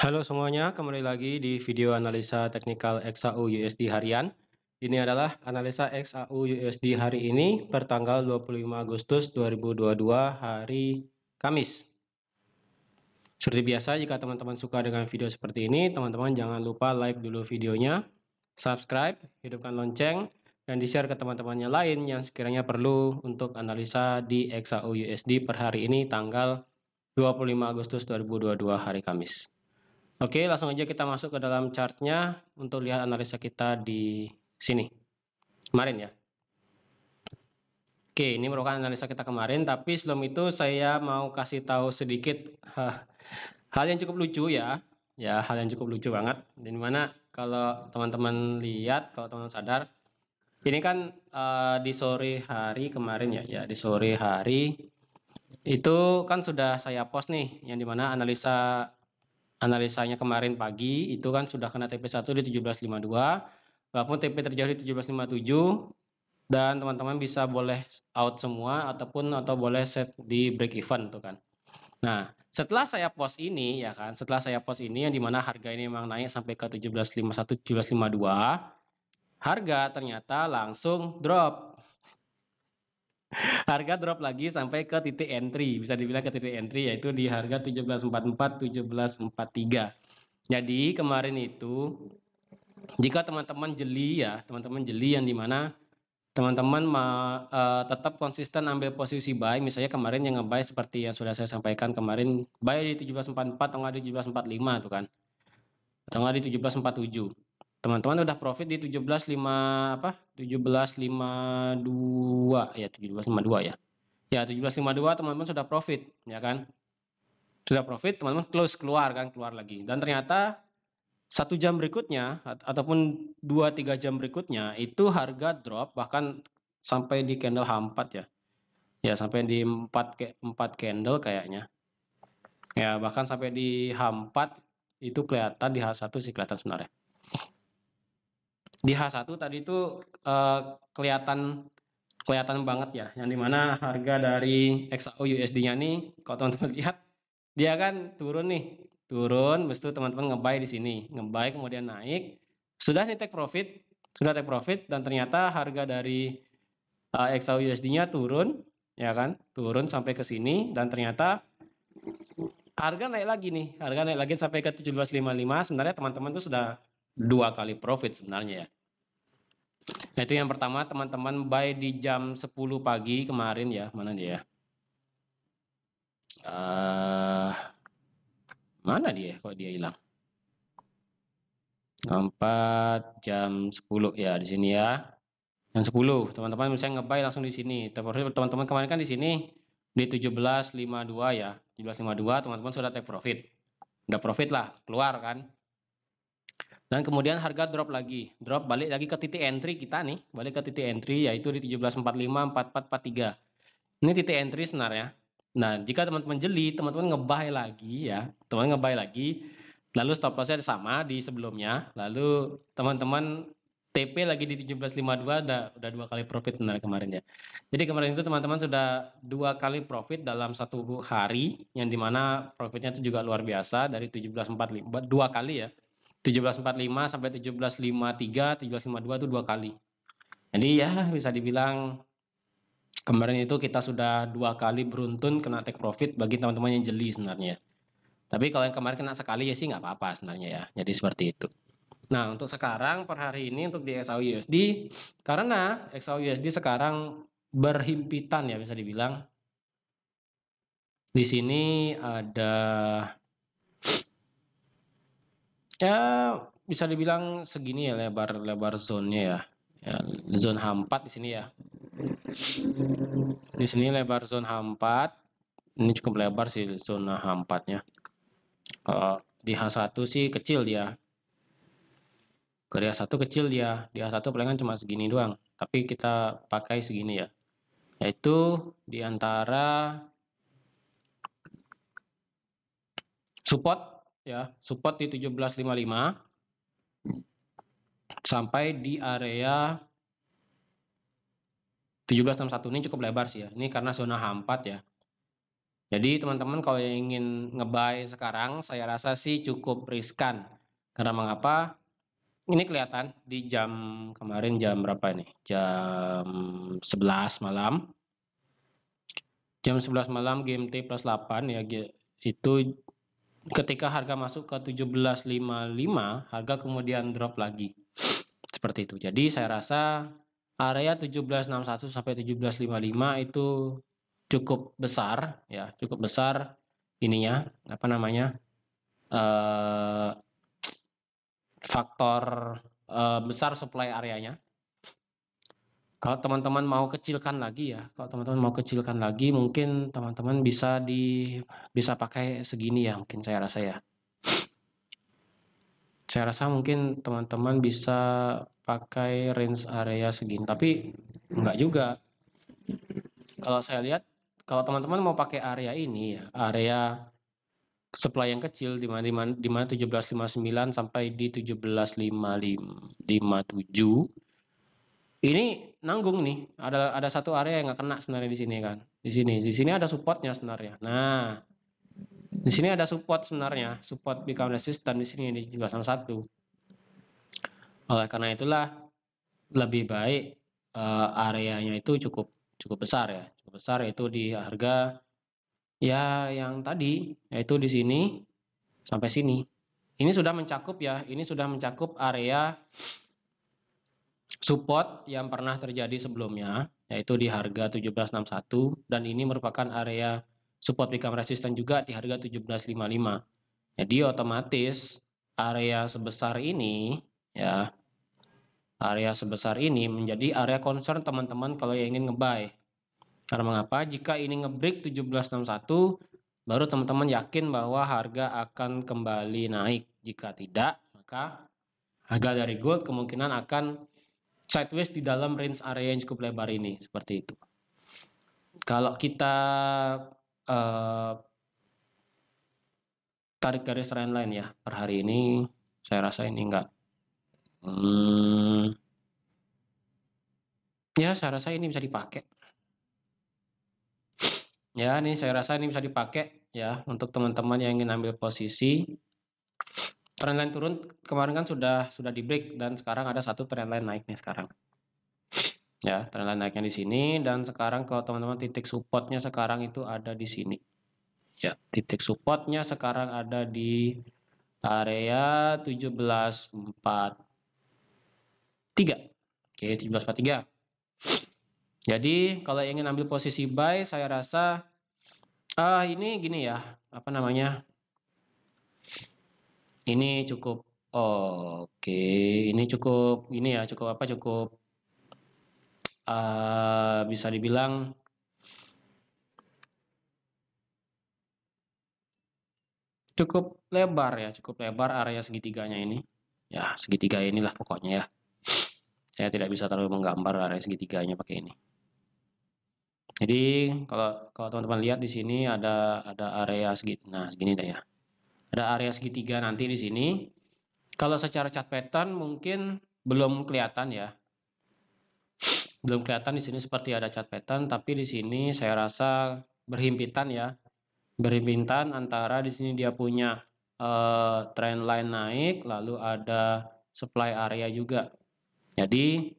Halo semuanya, kembali lagi di video analisa teknikal XAU USD harian. Ini adalah analisa XAU USD hari ini bertanggal 25 Agustus 2022 hari Kamis. Seperti biasa, jika teman-teman suka dengan video seperti ini, teman-teman jangan lupa like dulu videonya, subscribe, hidupkan lonceng, dan di-share ke teman-temannya lain yang sekiranya perlu untuk analisa di XAU USD per hari ini tanggal 25 Agustus 2022 hari Kamis. Oke, langsung aja kita masuk ke dalam chartnya untuk lihat analisa kita di sini. Kemarin ya. Oke, ini merupakan analisa kita kemarin, tapi sebelum itu saya mau kasih tahu sedikit hal yang cukup lucu ya. Ya, hal yang cukup lucu banget. Dimana kalau teman-teman lihat, kalau teman-teman sadar, ini kan di sore hari kemarin ya, di sore hari itu kan sudah saya post nih, yang dimana analisanya kemarin pagi itu kan sudah kena TP1 di 17.52, walaupun TP terjauh di 17.57, dan teman-teman bisa boleh out semua atau boleh set di break even tuh kan. Nah, setelah saya post ini ya kan, yang dimana harga ini memang naik sampai ke 17.51, 17.52, harga ternyata langsung drop. Harga drop lagi sampai ke titik entry, bisa dibilang ke titik entry, yaitu di harga 17.44, 17.43. Jadi kemarin itu jika teman-teman jeli yang dimana teman-teman tetap konsisten ambil posisi buy, misalnya kemarin yang nge-buy seperti yang sudah saya sampaikan kemarin, buy di 17.44 atau nggak di 17.45 tuh kan, atau nggak di 17.47. Teman-teman udah profit di 17.52 ya, 17.52 ya. Ya 17.52 teman-teman sudah profit ya kan. Sudah profit, teman-teman close, keluar lagi. Dan ternyata 1 jam berikutnya ataupun 2-3 jam berikutnya itu harga drop bahkan sampai di candle H4 ya. Ya sampai di 4 candle kayaknya. Ya bahkan sampai di H4 itu kelihatan, di H1 sih kelihatan sebenarnya. Di H1 tadi itu kelihatan banget ya, yang dimana harga dari XAU USD-nya nih, kalau teman-teman lihat, dia kan turun nih, habis itu teman-teman nge-buy di sini, nge-buy kemudian naik, sudah nih take profit, dan ternyata harga dari XAU USD-nya turun, ya kan, turun sampai ke sini, dan ternyata harga naik lagi sampai ke 17.55. Sebenarnya teman-teman tuh sudah 2 kali profit sebenarnya ya. Nah itu yang pertama, teman-teman buy di jam 10 pagi kemarin ya, mana dia ya? Mana dia? Kok dia hilang? 4 jam 10 ya di sini ya. Jam 10, teman-teman misalnya nge-buy langsung di sini. Teman-teman kemarin kan di sini di 17.52 ya. 17.52 teman-teman sudah take profit. Udah profit lah, keluar kan. Dan kemudian harga drop balik lagi ke titik entry kita nih, balik ke titik entry yaitu di 17.45, 44, 43. Ini titik entry sebenarnya. Nah, jika teman-teman jeli, teman-teman nge-buy lagi ya, lalu stop loss-nya sama di sebelumnya, lalu teman-teman TP lagi di 17.52, udah 2 kali profit sebenarnya kemarin ya. Jadi kemarin itu teman-teman sudah 2 kali profit dalam 1 hari, yang dimana profitnya itu juga luar biasa, dari 17.45, 2 kali ya, 17.45 sampai 17.53, 17.52 itu 2 kali. Jadi ya bisa dibilang kemarin itu kita sudah 2 kali beruntun kena take profit bagi teman-teman yang jeli sebenarnya. Tapi kalau yang kemarin kena sekali ya sih nggak apa-apa sebenarnya ya. Jadi seperti itu. Nah untuk sekarang per hari ini untuk di XAU USD, karena XAU USD sekarang berhimpitan ya bisa dibilang. Di sini ada ya bisa dibilang segini ya lebar zone-nya ya. Ya, zone H4 di sini ya. Di sini lebar zone H4. Ini cukup lebar sih zona H4-nya. Di H1 sih kecil dia. Ke H1 kecil dia. Di H1 palingan cuma segini doang. Tapi kita pakai segini ya. Yaitu di antara support ya, support di 17.55 sampai di area 17.61. Ini cukup lebar sih ya. Ini karena zona H4 ya. Jadi teman-teman kalau yang ingin nge-buy sekarang, saya rasa sih cukup riskan. Karena mengapa? Ini kelihatan di jam kemarin jam berapa ini? Jam 11 malam. Jam 11 malam GMT plus 8 ya, itu ketika harga masuk ke 17.55, harga kemudian drop lagi. Seperti itu. Jadi saya rasa area 17.61 sampai 17.55 itu cukup besar ya, cukup besar ininya, apa namanya? Faktor besar supply areanya. Kalau teman-teman mau kecilkan lagi ya, kalau teman-teman mau kecilkan lagi mungkin teman-teman bisa pakai segini ya, mungkin saya rasa ya. Saya rasa mungkin teman-teman bisa pakai range area segini, tapi enggak juga. Kalau saya lihat, kalau teman-teman mau pakai area ini ya, area supply yang kecil di mana 17.59 sampai di 17.57. Ini nanggung nih, ada satu area yang nggak kena sebenarnya di sini kan. Di sini ada supportnya sebenarnya. Nah, di sini ada support sebenarnya, support become resistant di sini di 1761. Oleh karena itulah lebih baik areanya itu cukup besar ya, cukup besar, yaitu di harga ya yang tadi, yaitu di sini sampai sini. Ini sudah mencakup ya, ini sudah mencakup area support yang pernah terjadi sebelumnya, yaitu di harga 1761, dan ini merupakan area support become resistant juga di harga 1755. Jadi otomatis area sebesar ini ya, area sebesar ini menjadi area concern teman-teman kalau yang ingin nge-buy. Karena mengapa? Jika ini nge-break 1761, baru teman-teman yakin bahwa harga akan kembali naik. Jika tidak, maka harga dari gold kemungkinan akan sideways di dalam range area yang cukup lebar ini, seperti itu. Kalau kita tarik garis trendline ya per hari ini, saya rasa ini enggak. Ya, saya rasa ini bisa dipakai. Ya, ini saya rasa ini bisa dipakai ya untuk teman-teman yang ingin ambil posisi. Trendline turun kemarin kan sudah di break, dan sekarang ada satu trendline naik nih sekarang. Ya, trendline naiknya di sini, dan sekarang kalau teman-teman titik supportnya sekarang itu ada di sini. Ya, titik supportnya sekarang ada di area 1743. Oke, 1743. Jadi kalau ingin ambil posisi buy, saya rasa ini gini ya, apa namanya? Ini cukup oke, ini cukup ini ya, cukup apa? Cukup bisa dibilang cukup lebar ya, cukup lebar area segitiganya ini. Ya, segitiga inilah pokoknya ya. Saya tidak bisa terlalu menggambar area segitiganya pakai ini. Jadi kalau teman-teman lihat di sini ada area segini. Nah, segini dah ya. Ada area segitiga nanti di sini. Kalau secara chart pattern mungkin belum kelihatan ya. Belum kelihatan di sini seperti ada chart pattern, tapi di sini saya rasa berhimpitan ya. Berhimpitan antara di sini dia punya trend line naik, lalu ada supply area juga. Jadi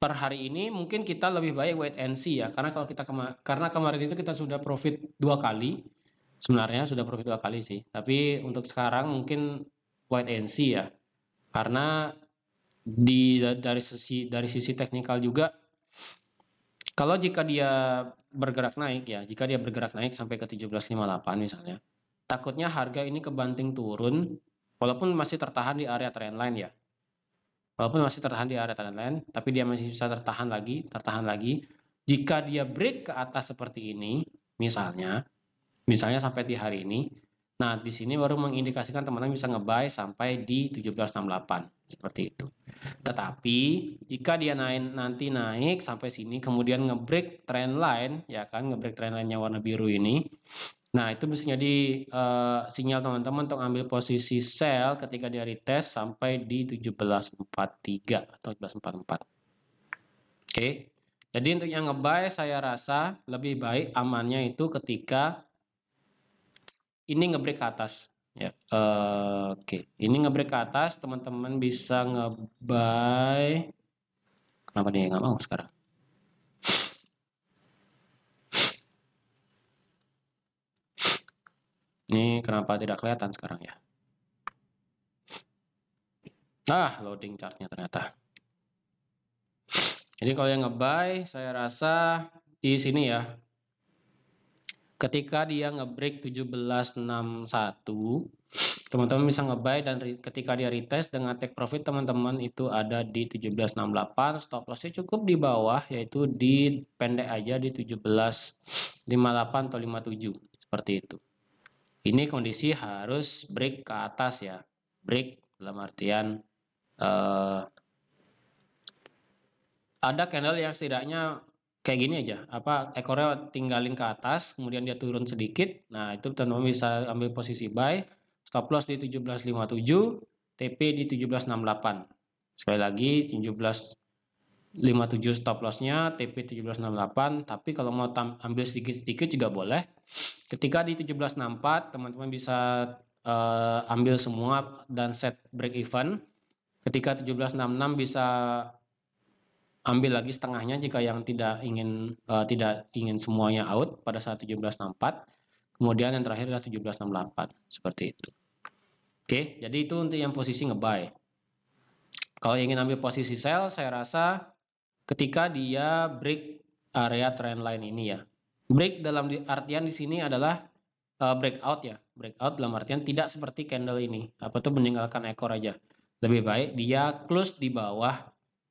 per hari ini mungkin kita lebih baik wait and see ya, karena kalau kita karena kemarin itu kita sudah profit 2 kali. Sebenarnya sudah profit 2 kali sih, tapi untuk sekarang mungkin wait and see ya. Karena dari sisi teknikal juga, kalau jika dia bergerak naik ya, jika dia bergerak naik sampai ke 17.58 misalnya, takutnya harga ini kebanting turun walaupun masih tertahan di area trendline ya. Walaupun masih tertahan di area trendline, tapi dia masih bisa tertahan lagi. Jika dia break ke atas seperti ini, misalnya sampai di hari ini, nah di sini baru mengindikasikan teman-teman bisa nge-buy sampai di 1768 seperti itu. Tetapi jika dia nanti naik sampai sini, kemudian nge-break trendline, ya kan, nge-break trendline-nya warna biru ini. Nah, itu bisa jadi sinyal teman-teman untuk ambil posisi sell ketika dia retest sampai di 1743 atau 1744. Oke. Jadi untuk yang nge-buy saya rasa lebih baik amannya itu ketika ini nge-break ke atas ya. Oke, ini nge-break ke atas, teman-teman bisa nge-buy. Kenapa dia nggak mau sekarang? Ini kenapa tidak kelihatan sekarang ya? Loading chartnya ternyata. Jadi kalau yang nge-buy saya rasa di sini ya. Ketika dia nge-break 1761, teman-teman bisa nge-buy, dan ketika dia retest dengan take profit teman-teman itu ada di 1768, stop lossnya cukup di bawah yaitu di pendek aja di 1758 atau 57 seperti itu. Ini kondisi harus break ke atas ya, break dalam artian ada candle yang setidaknya kayak gini aja, ekornya tinggalin ke atas, kemudian dia turun sedikit. Nah, itu teman-teman bisa ambil posisi buy, stop loss di 1757, TP di 1768. Sekali lagi 1757 stop lossnya, TP 1768. Tapi kalau mau ambil sedikit-sedikit juga boleh. Ketika di 1764, teman-teman bisa ambil semua dan set break even. Ketika 1766 bisa ambil lagi setengahnya jika yang tidak ingin semuanya out pada saat 1764. Kemudian yang terakhir adalah 1768 seperti itu. Oke, jadi itu untuk yang posisi nge-buy. Kalau ingin ambil posisi sell, saya rasa ketika dia break area trendline ini ya. Break dalam artian di sini adalah breakout ya. Breakout dalam artian tidak seperti candle ini. Meninggalkan ekor aja. Lebih baik dia close di bawah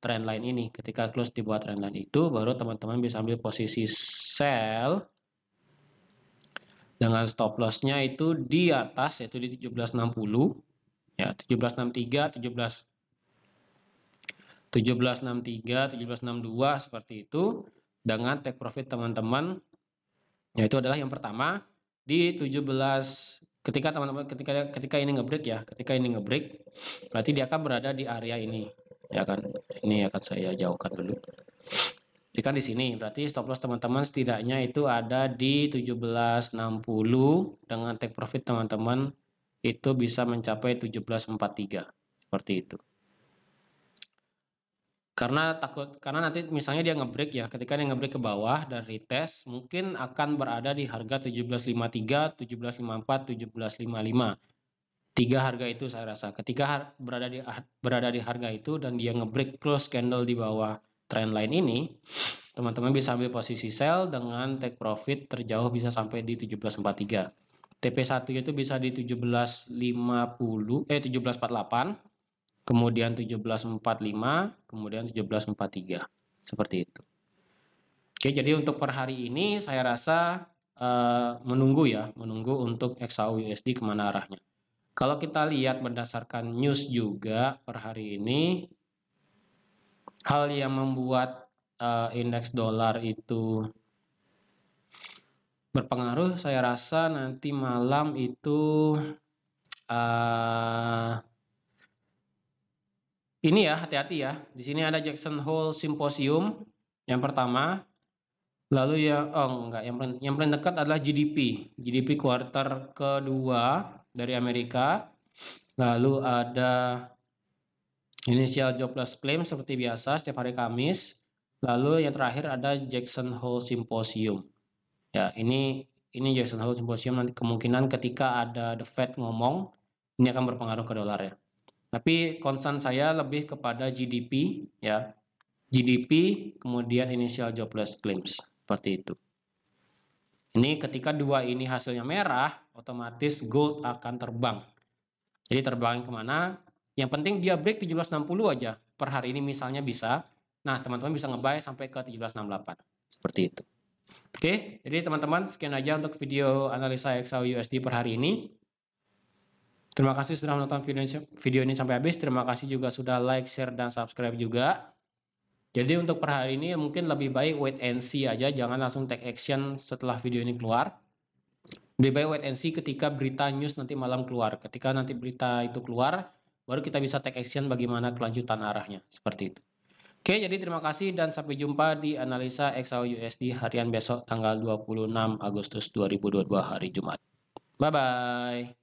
trendline ini. Ketika close di bawah trendline itu, baru teman-teman bisa ambil posisi sell dengan stop lossnya itu di atas, yaitu di 1760 ya, 1763, 1763, 1762 seperti itu, dengan take profit teman-teman yaitu adalah yang pertama di 17. Ketika teman-teman ketika ini ngebreak ya, ketika ini ngebreak berarti dia akan berada di area ini ya kan. Ini akan saya jauhkan dulu. Jadi kan di sini berarti stop loss teman-teman setidaknya itu ada di 1760 dengan take profit teman-teman itu bisa mencapai 1743 seperti itu. Karena nanti misalnya dia ngebreak ya, ketika dia ngebreak ke bawah dan retest mungkin akan berada di harga 1753, 1754, 1755. Tiga harga itu saya rasa ketika berada di harga itu dan dia ngebreak close candle di bawah trendline ini, teman-teman bisa ambil posisi sell dengan take profit terjauh bisa sampai di 1743. TP1 itu bisa di 1748, kemudian 1745, kemudian 1743 seperti itu. Oke, jadi untuk per hari ini saya rasa menunggu untuk XAU-USD kemana arahnya. Kalau kita lihat berdasarkan news juga per hari ini, hal yang membuat indeks dolar itu berpengaruh saya rasa nanti malam itu ini ya, hati-hati ya. Di sini ada Jackson Hole Symposium yang pertama. Lalu yang paling dekat adalah GDP kuartal kedua dari Amerika. Lalu ada initial jobless claim seperti biasa setiap hari Kamis. Lalu yang terakhir ada Jackson Hole Symposium. Ya, ini Jackson Hole Symposium nanti kemungkinan ketika ada The Fed ngomong ini akan berpengaruh ke dolar ya. Tapi concern saya lebih kepada GDP ya. GDP kemudian initial jobless claims seperti itu. Ini ketika dua ini hasilnya merah, otomatis gold akan terbang. Jadi terbang kemana? Yang penting dia break 1760 aja per hari ini misalnya bisa. Nah, teman-teman bisa nge-buy sampai ke 1768. Seperti itu. Oke, jadi teman-teman sekian aja untuk video analisa XAU USD per hari ini. Terima kasih sudah menonton video ini sampai habis. Terima kasih juga sudah like, share, dan subscribe juga. Jadi untuk per hari ini mungkin lebih baik wait and see aja. Jangan langsung take action setelah video ini keluar. Lebih baik wait and see ketika berita news nanti malam keluar. Ketika nanti berita itu keluar, baru kita bisa take action bagaimana kelanjutan arahnya. Seperti itu. Oke, jadi terima kasih dan sampai jumpa di analisa XAU USD harian besok tanggal 26 Agustus 2022 hari Jumat. Bye-bye.